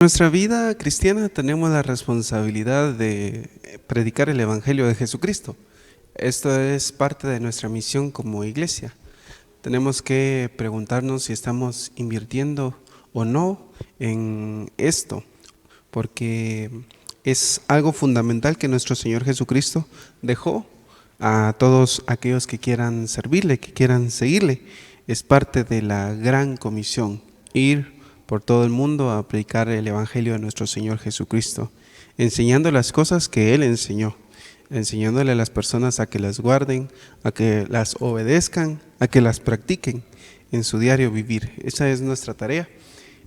En nuestra vida cristiana tenemos la responsabilidad de predicar el Evangelio de Jesucristo. Esto es parte de nuestra misión como iglesia. Tenemos que preguntarnos si estamos invirtiendo o no en esto, porque es algo fundamental que nuestro Señor Jesucristo dejó a todos aquellos que quieran servirle, que quieran seguirle. Es parte de la gran comisión, ir por todo el mundo a predicar el Evangelio de nuestro Señor Jesucristo, enseñando las cosas que Él enseñó, enseñándole a las personas a que las guarden, a que las obedezcan, a que las practiquen en su diario vivir. Esa es nuestra tarea.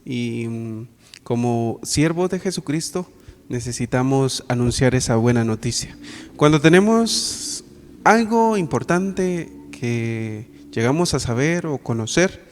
Y como siervos de Jesucristo necesitamos anunciar esa buena noticia. Cuando tenemos algo importante que llegamos a saber o conocer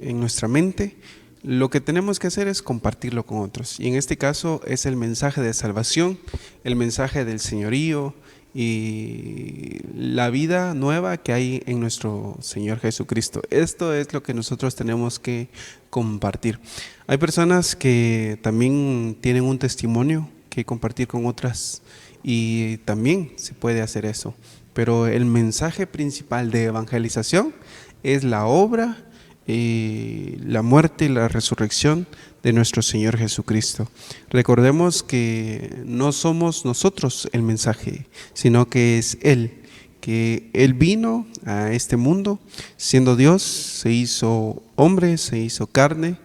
en nuestra mente, lo que tenemos que hacer es compartirlo con otros. Y en este caso es el mensaje de salvación, el mensaje del señorío y la vida nueva que hay en nuestro Señor Jesucristo. Esto es lo que nosotros tenemos que compartir. Hay personas que también tienen un testimonio que compartir con otras y también se puede hacer eso. Pero el mensaje principal de evangelización es la obra, la muerte y la resurrección de nuestro Señor Jesucristo. Recordemos que no somos nosotros el mensaje, sino que es Él, que Él vino a este mundo, siendo Dios, se hizo hombre, se hizo carne,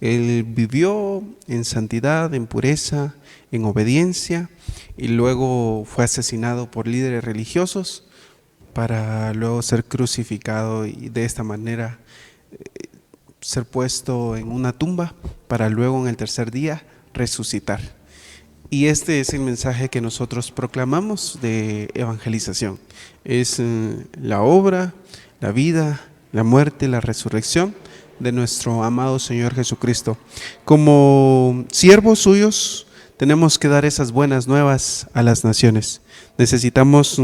Él vivió en santidad, en pureza, en obediencia, y luego fue asesinado por líderes religiosos para luego ser crucificado y de esta manera ser puesto en una tumba para luego en el tercer día resucitar. Y este es el mensaje que nosotros proclamamos de evangelización. Es la obra, la vida, la muerte, la resurrección de nuestro amado Señor Jesucristo. Como siervos suyos tenemos que dar esas buenas nuevas a las naciones. Necesitamos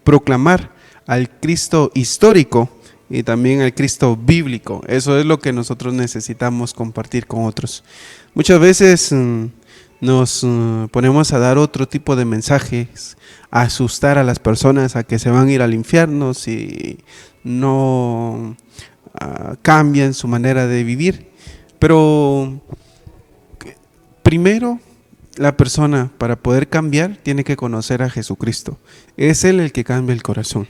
proclamar al Cristo histórico y también al Cristo bíblico. Eso es lo que nosotros necesitamos compartir con otros. Muchas veces nos ponemos a dar otro tipo de mensajes, a asustar a las personas a que se van a ir al infierno si no cambian su manera de vivir. Pero primero, la persona para poder cambiar tiene que conocer a Jesucristo. Es Él el que cambia el corazón.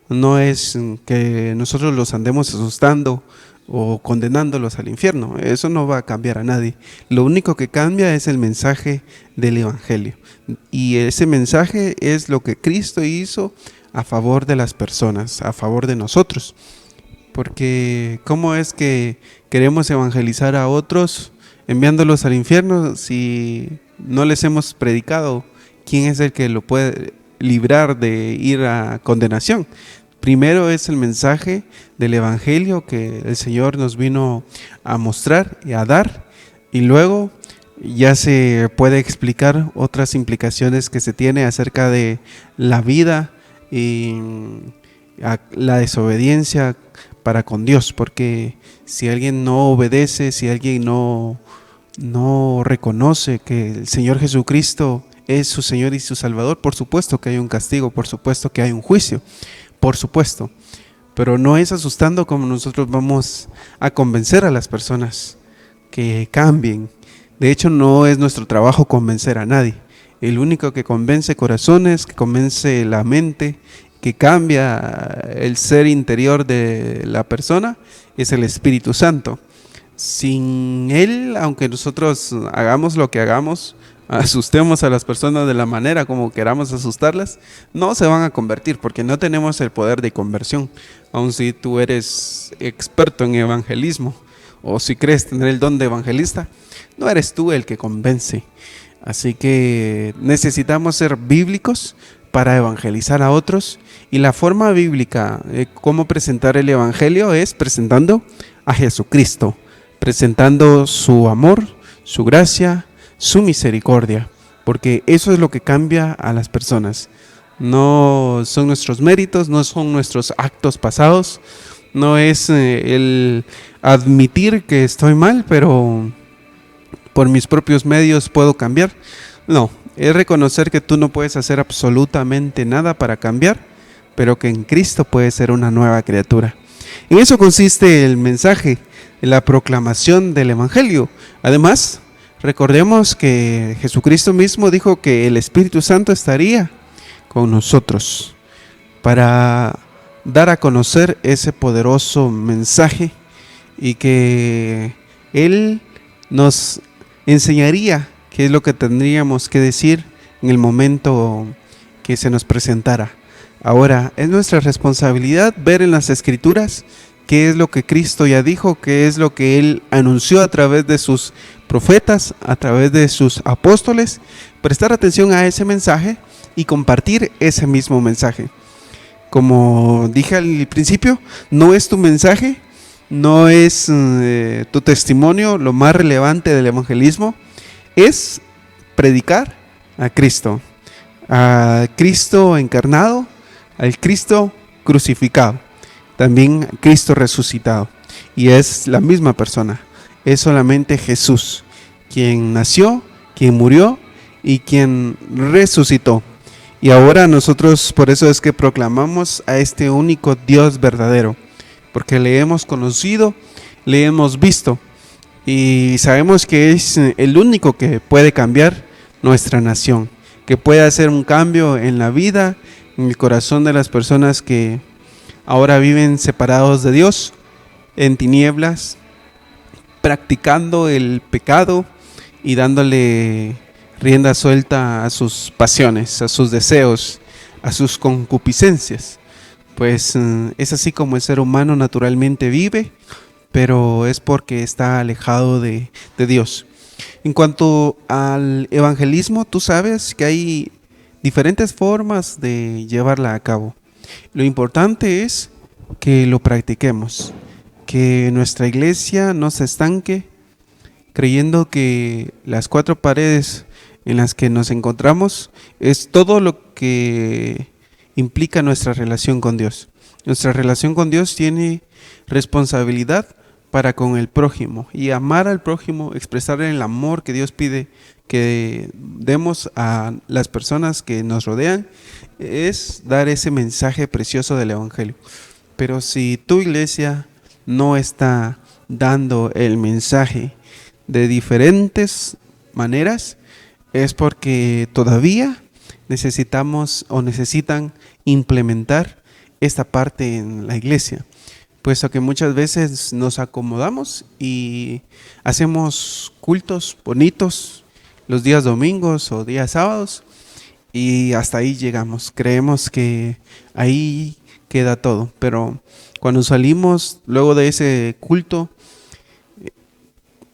No es que nosotros los andemos asustando o condenándolos al infierno. Eso no va a cambiar a nadie. Lo único que cambia es el mensaje del Evangelio. Y ese mensaje es lo que Cristo hizo a favor de las personas, a favor de nosotros. Porque ¿cómo es que queremos evangelizar a otros enviándolos al infierno si no les hemos predicado quién es el que lo puede librar de ir a condenación? Primero es el mensaje del Evangelio que el Señor nos vino a mostrar y a dar, y luego ya se puede explicar otras implicaciones que se tiene acerca de la vida y la desobediencia para con Dios, porque si alguien no obedece, si alguien no reconoce que el Señor Jesucristo es su Señor y su Salvador, por supuesto que hay un castigo, por supuesto que hay un juicio, por supuesto, pero no es asustando como nosotros vamos a convencer a las personas que cambien. De hecho, no es nuestro trabajo convencer a nadie. El único que convence corazones, que convence la mente, que cambia el ser interior de la persona, es el Espíritu Santo. Sin Él, aunque nosotros hagamos lo que hagamos, asustemos a las personas de la manera como queramos asustarlas, no se van a convertir porque no tenemos el poder de conversión. Aun si tú eres experto en evangelismo o si crees tener el don de evangelista, no eres tú el que convence. Así que necesitamos ser bíblicos para evangelizar a otros, y la forma bíblica de cómo presentar el evangelio es presentando a Jesucristo, presentando su amor, su gracia, su misericordia, porque eso es lo que cambia a las personas. No son nuestros méritos, no son nuestros actos pasados, no es el admitir que estoy mal, pero por mis propios medios puedo cambiar. No, es reconocer que tú no puedes hacer absolutamente nada para cambiar, pero que en Cristo puedes ser una nueva criatura. En eso consiste el mensaje, la proclamación del Evangelio. Además, recordemos que Jesucristo mismo dijo que el Espíritu Santo estaría con nosotros para dar a conocer ese poderoso mensaje y que Él nos enseñaría qué es lo que tendríamos que decir en el momento que se nos presentara. Ahora, es nuestra responsabilidad ver en las Escrituras qué es lo que Cristo ya dijo, qué es lo que Él anunció a través de sus profetas, a través de sus apóstoles, prestar atención a ese mensaje y compartir ese mismo mensaje. Como dije al principio, no es tu mensaje, no es tu testimonio lo más relevante del evangelismo, es predicar a Cristo encarnado, al Cristo crucificado, también Cristo resucitado, y es la misma persona, es solamente Jesús, quien nació, quien murió y quien resucitó. Y ahora nosotros por eso es que proclamamos a este único Dios verdadero, porque le hemos conocido, le hemos visto y sabemos que es el único que puede cambiar nuestra nación, que puede hacer un cambio en la vida, en el corazón de las personas que ahora viven separados de Dios, en tinieblas, practicando el pecado y dándole rienda suelta a sus pasiones, a sus deseos, a sus concupiscencias. Pues es así como el ser humano naturalmente vive, pero es porque está alejado de Dios. En cuanto al evangelismo, tú sabes que hay diferentes formas de llevarla a cabo. Lo importante es que lo practiquemos, que nuestra iglesia no se estanque creyendo que las cuatro paredes en las que nos encontramos es todo lo que implica nuestra relación con Dios. Nuestra relación con Dios tiene responsabilidad para con el prójimo, y amar al prójimo, expresar el amor que Dios pide que demos a las personas que nos rodean, es dar ese mensaje precioso del evangelio. Pero si tu iglesia no está dando el mensaje de diferentes maneras, es porque todavía necesitamos o necesitan implementar esta parte en la iglesia, puesto que muchas veces nos acomodamos y hacemos cultos bonitos los días domingos o días sábados y hasta ahí llegamos. Creemos que ahí queda todo, pero cuando salimos luego de ese culto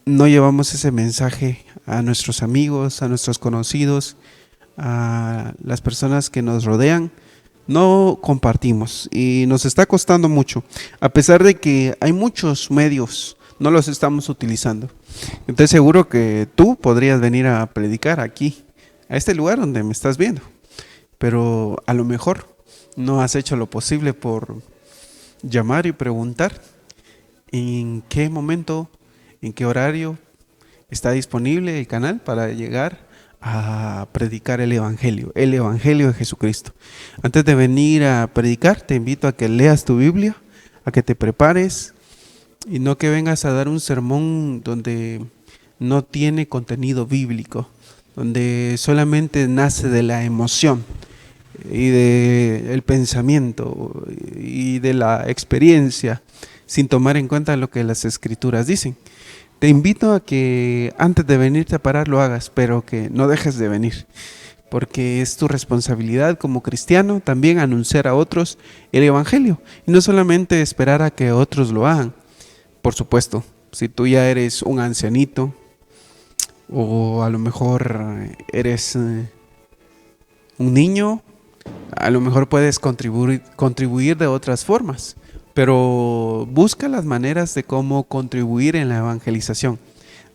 no llevamos ese mensaje a nuestros amigos, a nuestros conocidos, a las personas que nos rodean. No compartimos y nos está costando mucho, a pesar de que hay muchos medios, no los estamos utilizando. Entonces seguro que tú podrías venir a predicar aquí, a este lugar donde me estás viendo, pero a lo mejor no has hecho lo posible por llamar y preguntar en qué momento, en qué horario está disponible el canal para llegar a predicar el Evangelio de Jesucristo. Antes de venir a predicar, te invito a que leas tu Biblia, a que te prepares y no que vengas a dar un sermón donde no tiene contenido bíblico, donde solamente nace de la emoción y del pensamiento y de la experiencia, sin tomar en cuenta lo que las Escrituras dicen. Te invito a que antes de venirte a parar lo hagas, pero que no dejes de venir, porque es tu responsabilidad como cristiano también anunciar a otros el Evangelio, y no solamente esperar a que otros lo hagan. Por supuesto, si tú ya eres un ancianito, o a lo mejor eres un niño, a lo mejor puedes contribuir de otras formas, pero busca las maneras de cómo contribuir en la evangelización,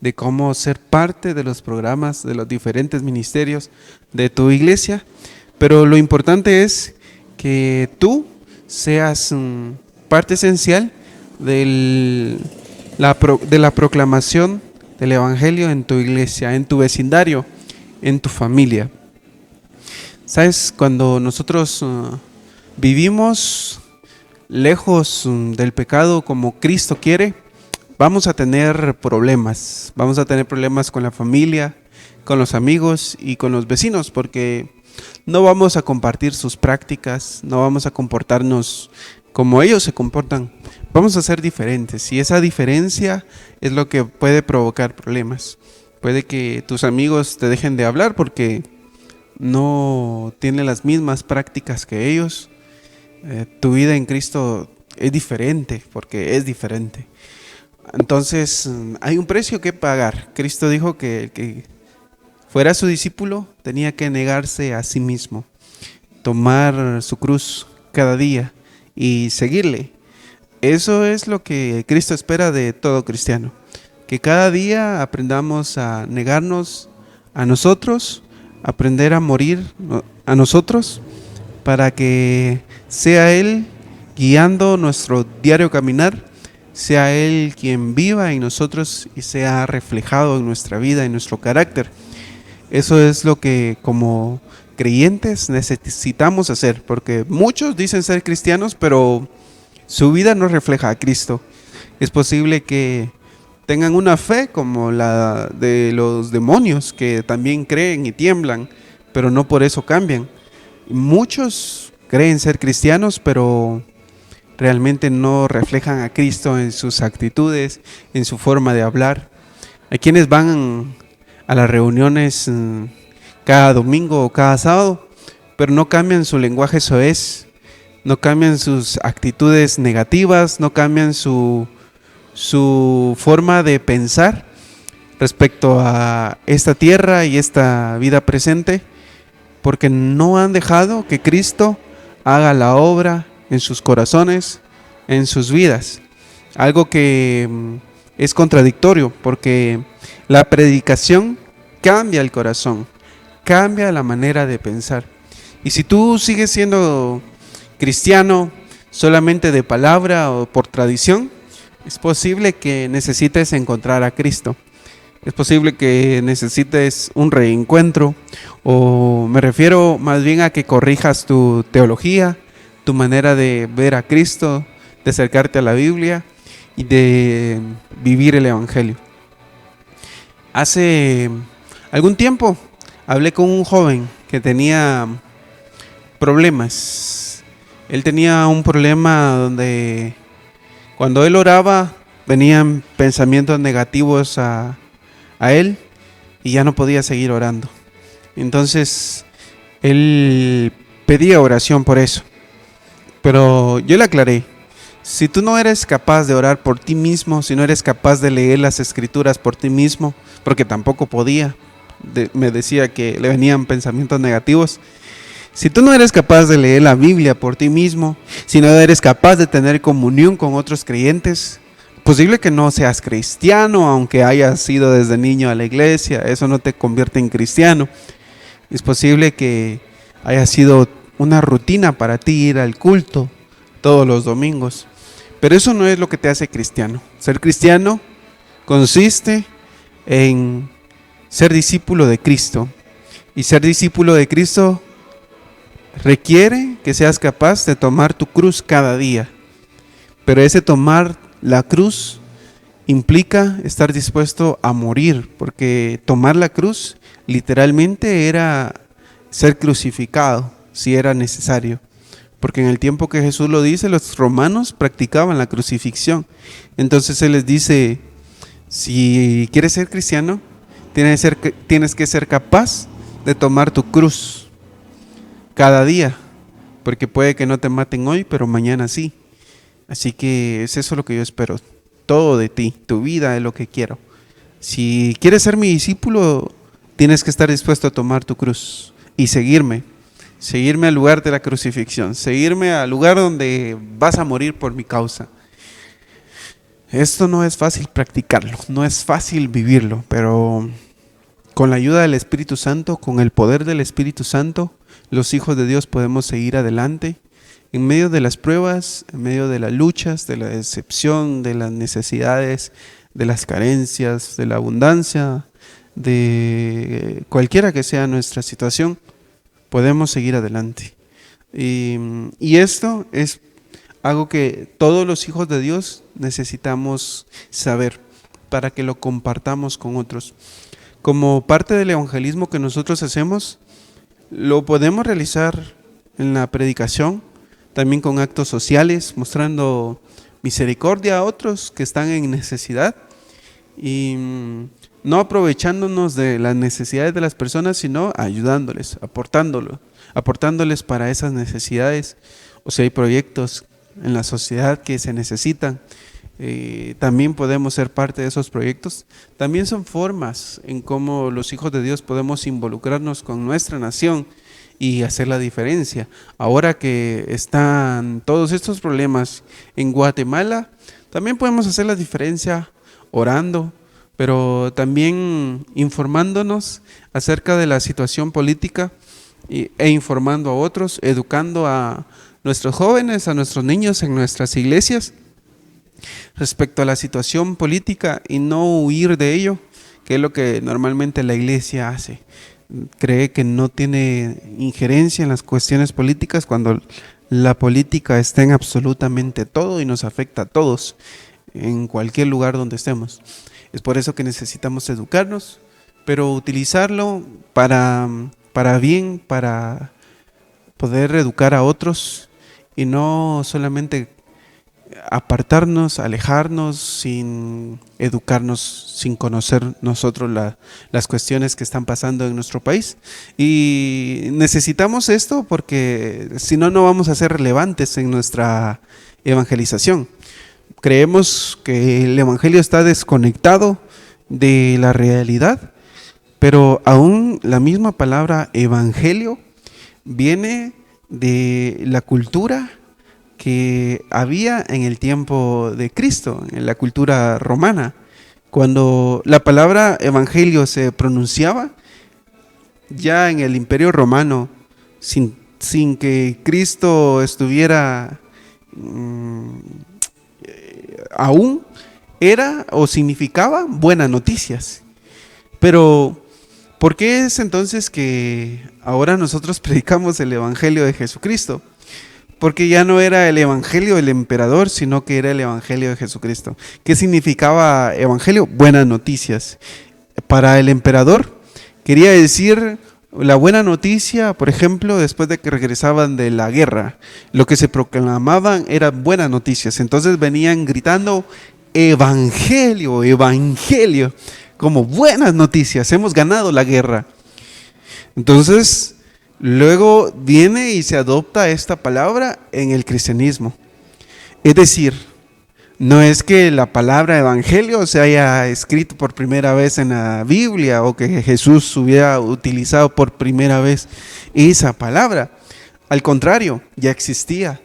de cómo ser parte de los programas, de los diferentes ministerios de tu iglesia. Pero lo importante es que tú seas parte esencial de la proclamación del Evangelio en tu iglesia, en tu vecindario, en tu familia. ¿Sabes? Cuando nosotros vivimos lejos del pecado como Cristo quiere, vamos a tener problemas. Vamos a tener problemas con la familia, con los amigos y con los vecinos, porque no vamos a compartir sus prácticas, no vamos a comportarnos como ellos se comportan. Vamos a ser diferentes y esa diferencia es lo que puede provocar problemas. Puede que tus amigos te dejen de hablar porque no tienen las mismas prácticas que ellos. Tu vida en Cristo es diferente porque es diferente. Entonces hay un precio que pagar. Cristo dijo que el que fuera su discípulo tenía que negarse a sí mismo, tomar su cruz cada día y seguirle. Eso es lo que Cristo espera de todo cristiano, que cada día aprendamos a negarnos a nosotros, aprender a morir a nosotros, para que sea Él guiando nuestro diario caminar, sea Él quien viva en nosotros y sea reflejado en nuestra vida, en nuestro carácter. Eso es lo que como creyentes necesitamos hacer, porque muchos dicen ser cristianos, pero su vida no refleja a Cristo. Es posible que tengan una fe como la de los demonios, que también creen y tiemblan, pero no por eso cambian. Muchos creen ser cristianos, pero realmente no reflejan a Cristo en sus actitudes, en su forma de hablar. Hay quienes van a las reuniones cada domingo o cada sábado, pero no cambian su lenguaje soez, no cambian sus actitudes negativas, no cambian su forma de pensar respecto a esta tierra y esta vida presente, porque no han dejado que Cristo haga la obra en sus corazones, en sus vidas. Algo que es contradictorio, porque la predicación cambia el corazón, cambia la manera de pensar. Y si tú sigues siendo cristiano solamente de palabra o por tradición, es posible que necesites encontrar a Cristo. Es posible que necesites un reencuentro, o me refiero más bien a que corrijas tu teología, tu manera de ver a Cristo, de acercarte a la Biblia y de vivir el Evangelio. Hace algún tiempo hablé con un joven que tenía problemas. Él tenía un problema donde cuando él oraba venían pensamientos negativos a él y ya no podía seguir orando. Entonces él pedía oración por eso. Pero yo le aclaré: si tú no eres capaz de orar por ti mismo, si no eres capaz de leer las escrituras por ti mismo, porque tampoco podía, me decía que le venían pensamientos negativos. Si tú no eres capaz de leer la Biblia por ti mismo, si no eres capaz de tener comunión con otros creyentes, posible que no seas cristiano, aunque hayas ido desde niño a la iglesia, eso no te convierte en cristiano. Es posible que haya sido una rutina para ti ir al culto todos los domingos, pero eso no es lo que te hace cristiano. Ser cristiano consiste en ser discípulo de Cristo, y ser discípulo de Cristo requiere que seas capaz de tomar tu cruz cada día. Pero ese tomar la cruz implica estar dispuesto a morir, porque tomar la cruz literalmente era ser crucificado si era necesario. Porque en el tiempo que Jesús lo dice, los romanos practicaban la crucifixión. Entonces Él les dice: si quieres ser cristiano, tienes que ser capaz de tomar tu cruz cada día, porque puede que no te maten hoy, pero mañana sí. Así que es eso lo que yo espero, todo de ti, tu vida es lo que quiero. Si quieres ser mi discípulo, tienes que estar dispuesto a tomar tu cruz y seguirme al lugar de la crucifixión, seguirme al lugar donde vas a morir por mi causa. Esto no es fácil practicarlo, no es fácil vivirlo, pero con la ayuda del Espíritu Santo, con el poder del Espíritu Santo, los hijos de Dios podemos seguir adelante en medio de las pruebas, en medio de las luchas, de la decepción, de las necesidades, de las carencias, de la abundancia, de cualquiera que sea nuestra situación, podemos seguir adelante. Y esto es algo que todos los hijos de Dios necesitamos saber para que lo compartamos con otros. Como parte del evangelismo que nosotros hacemos, lo podemos realizar en la predicación, también con actos sociales, mostrando misericordia a otros que están en necesidad y no aprovechándonos de las necesidades de las personas, sino ayudándoles, aportándoles para esas necesidades. O sea, hay proyectos en la sociedad que se necesitan, también podemos ser parte de esos proyectos. También son formas en cómo los hijos de Dios podemos involucrarnos con nuestra nación y hacer la diferencia. Ahora que están todos estos problemas en Guatemala, también podemos hacer la diferencia orando, pero también informándonos acerca de la situación política e informando a otros, educando a nuestros jóvenes, a nuestros niños en nuestras iglesias respecto a la situación política y no huir de ello, que es lo que normalmente la iglesia hace. Cree que no tiene injerencia en las cuestiones políticas cuando la política está en absolutamente todo y nos afecta a todos en cualquier lugar donde estemos. Es por eso que necesitamos educarnos, pero utilizarlo para bien, para poder educar a otros y no solamente apartarnos, alejarnos sin educarnos, sin conocer nosotros las cuestiones que están pasando en nuestro país. Y necesitamos esto porque si no, no vamos a ser relevantes en nuestra evangelización. Creemos que el evangelio está desconectado de la realidad, pero aún la misma palabra evangelio viene de la cultura que había en el tiempo de Cristo, en la cultura romana. Cuando la palabra evangelio se pronunciaba, ya en el Imperio Romano, sin que Cristo estuviera aún, era o significaba buenas noticias. Pero ¿por qué es entonces que ahora nosotros predicamos el evangelio de Jesucristo? Porque ya no era el evangelio del emperador, sino que era el evangelio de Jesucristo. ¿Qué significaba evangelio? Buenas noticias. Para el emperador quería decir la buena noticia, por ejemplo, después de que regresaban de la guerra. Lo que se proclamaban eran buenas noticias. Entonces venían gritando evangelio, evangelio, como buenas noticias, hemos ganado la guerra. Entonces luego viene y se adopta esta palabra en el cristianismo. Es decir, no es que la palabra evangelio se haya escrito por primera vez en la Biblia o que Jesús hubiera utilizado por primera vez esa palabra. Al contrario, ya existía.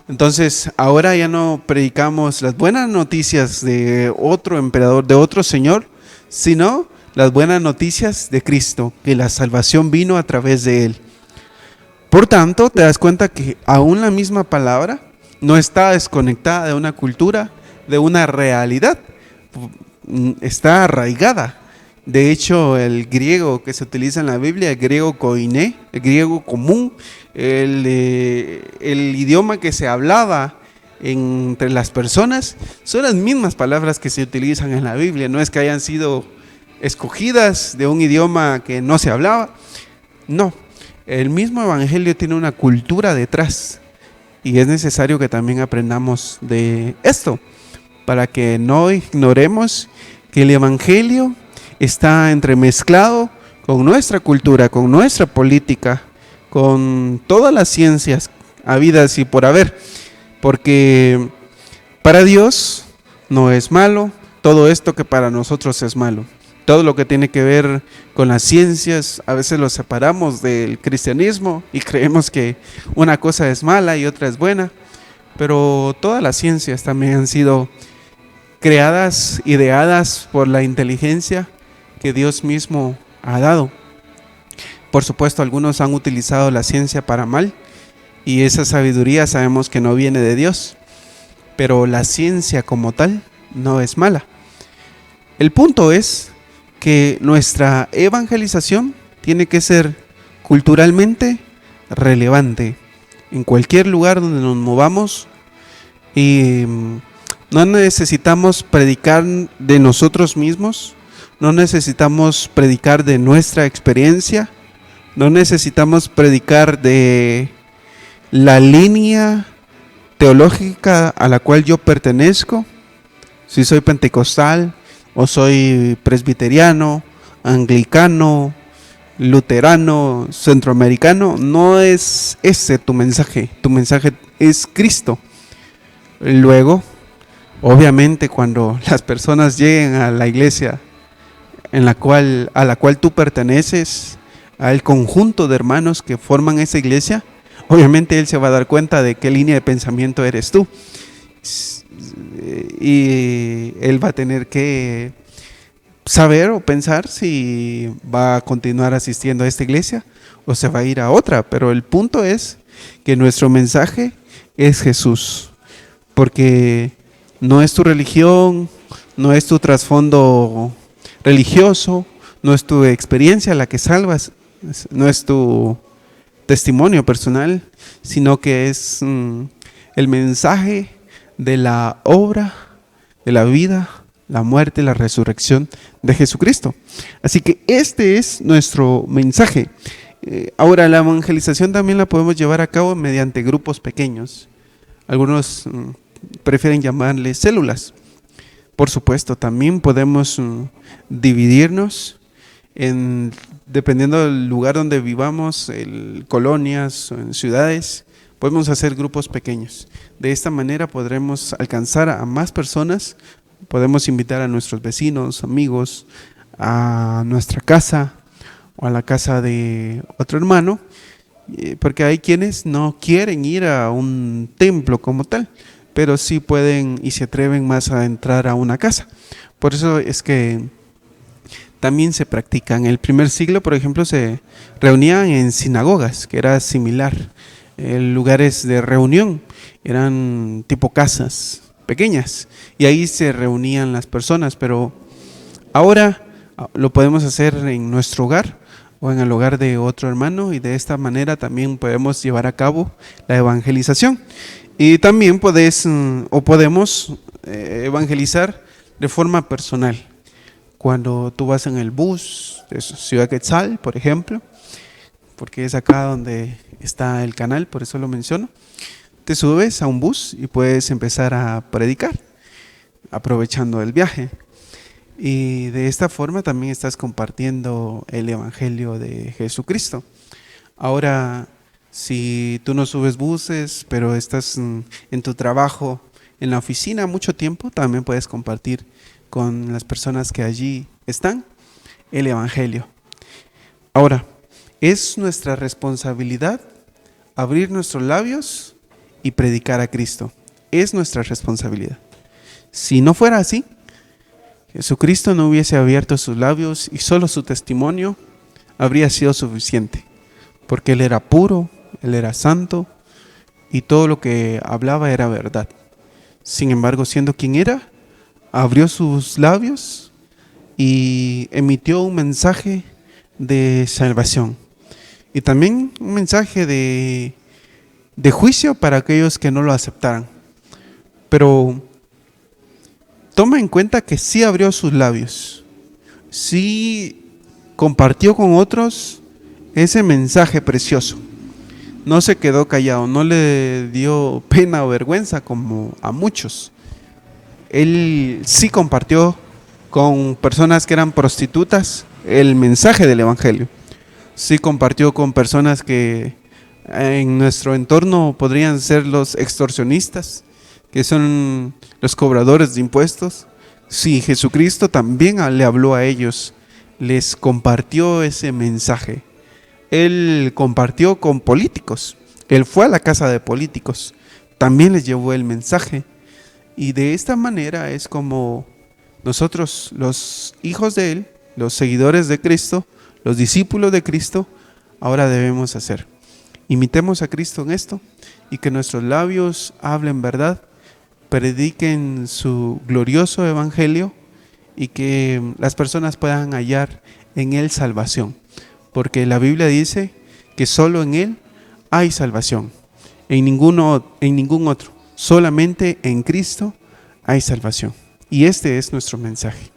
Entonces, ahora ya no predicamos las buenas noticias de otro emperador, de otro señor, sino las buenas noticias de Cristo, que la salvación vino a través de Él. Por tanto, te das cuenta que aún la misma palabra no está desconectada de una cultura, de una realidad, está arraigada. De hecho, el griego que se utiliza en la Biblia, el griego koiné, el griego común, el idioma que se hablaba entre las personas, son las mismas palabras que se utilizan en la Biblia. No es que hayan sido escogidas de un idioma que no se hablaba, no. El mismo evangelio tiene una cultura detrás y es necesario que también aprendamos de esto para que no ignoremos que el evangelio está entremezclado con nuestra cultura, con nuestra política, con todas las ciencias habidas y por haber, porque para Dios no es malo todo esto que para nosotros es malo. Todo lo que tiene que ver con las ciencias, a veces lo separamos del cristianismo y creemos que una cosa es mala y otra es buena, pero todas las ciencias también han sido creadas, ideadas por la inteligencia que Dios mismo ha dado. Por supuesto, algunos han utilizado la ciencia para mal y esa sabiduría sabemos que no viene de Dios, pero la ciencia como tal no es mala. El punto es que nuestra evangelización tiene que ser culturalmente relevante en cualquier lugar donde nos movamos y no necesitamos predicar de nosotros mismos, no necesitamos predicar de nuestra experiencia, no necesitamos predicar de la línea teológica a la cual yo pertenezco, si soy pentecostal o soy presbiteriano, anglicano, luterano, centroamericano. No es ese tu mensaje es Cristo. Luego, obviamente, cuando las personas lleguen a la iglesia a la cual tú perteneces, al conjunto de hermanos que forman esa iglesia, obviamente él se va a dar cuenta de qué línea de pensamiento eres tú, y él va a tener que saber o pensar si va a continuar asistiendo a esta iglesia o se va a ir a otra. Pero el punto es que nuestro mensaje es Jesús, porque no es tu religión, no es tu trasfondo religioso, no es tu experiencia la que salvas, no es tu testimonio personal, sino que es el mensaje de la obra, de la vida, la muerte y la resurrección de Jesucristo. Así que este es nuestro mensaje. Ahora, la evangelización también la podemos llevar a cabo mediante grupos pequeños. Algunos prefieren llamarles células. Por supuesto, también podemos dividirnos dependiendo del lugar donde vivamos, en colonias o en ciudades, podemos hacer grupos pequeños. De esta manera podremos alcanzar a más personas, podemos invitar a nuestros vecinos, amigos, a nuestra casa o a la casa de otro hermano, porque hay quienes no quieren ir a un templo como tal, pero sí pueden y se atreven más a entrar a una casa. Por eso es que también se practica. En el primer siglo, por ejemplo, se reunían en sinagogas, que era similar. Lugares de reunión, eran tipo casas pequeñas, y ahí se reunían las personas. Pero ahora lo podemos hacer en nuestro hogar o en el hogar de otro hermano, y de esta manera también podemos llevar a cabo la evangelización. Y también podemos evangelizar de forma personal. Cuando tú vas en el bus de Ciudad Quetzal, por ejemplo, porque es acá donde está el canal, por eso lo menciono, te subes a un bus y puedes empezar a predicar, aprovechando el viaje. Y de esta forma también estás compartiendo el evangelio de Jesucristo. Ahora, si tú no subes buses, pero estás en tu trabajo, en la oficina mucho tiempo, también puedes compartir con las personas que allí están el evangelio. Ahora, es nuestra responsabilidad abrir nuestros labios y predicar a Cristo. Es nuestra responsabilidad. Si no fuera así, Jesucristo no hubiese abierto sus labios y solo su testimonio habría sido suficiente, porque Él era puro, Él era santo y todo lo que hablaba era verdad. Sin embargo, siendo quien era, abrió sus labios y emitió un mensaje de salvación y también un mensaje de juicio para aquellos que no lo aceptaran. Pero toma en cuenta que sí abrió sus labios, sí compartió con otros ese mensaje precioso. No se quedó callado, no le dio pena o vergüenza como a muchos. Él sí compartió con personas que eran prostitutas el mensaje del evangelio. Sí compartió con personas que en nuestro entorno podrían ser los extorsionistas, que son los cobradores de impuestos. Sí, Jesucristo también le habló a ellos, les compartió ese mensaje. Él compartió con políticos, él fue a la casa de políticos, también les llevó el mensaje. Y de esta manera es como nosotros, los hijos de Él, los seguidores de Cristo, los discípulos de Cristo, ahora debemos hacer. Imitemos a Cristo en esto y que nuestros labios hablen verdad, prediquen su glorioso evangelio y que las personas puedan hallar en Él salvación. Porque la Biblia dice que solo en Él hay salvación, en ningún otro. Solamente en Cristo hay salvación. Y este es nuestro mensaje.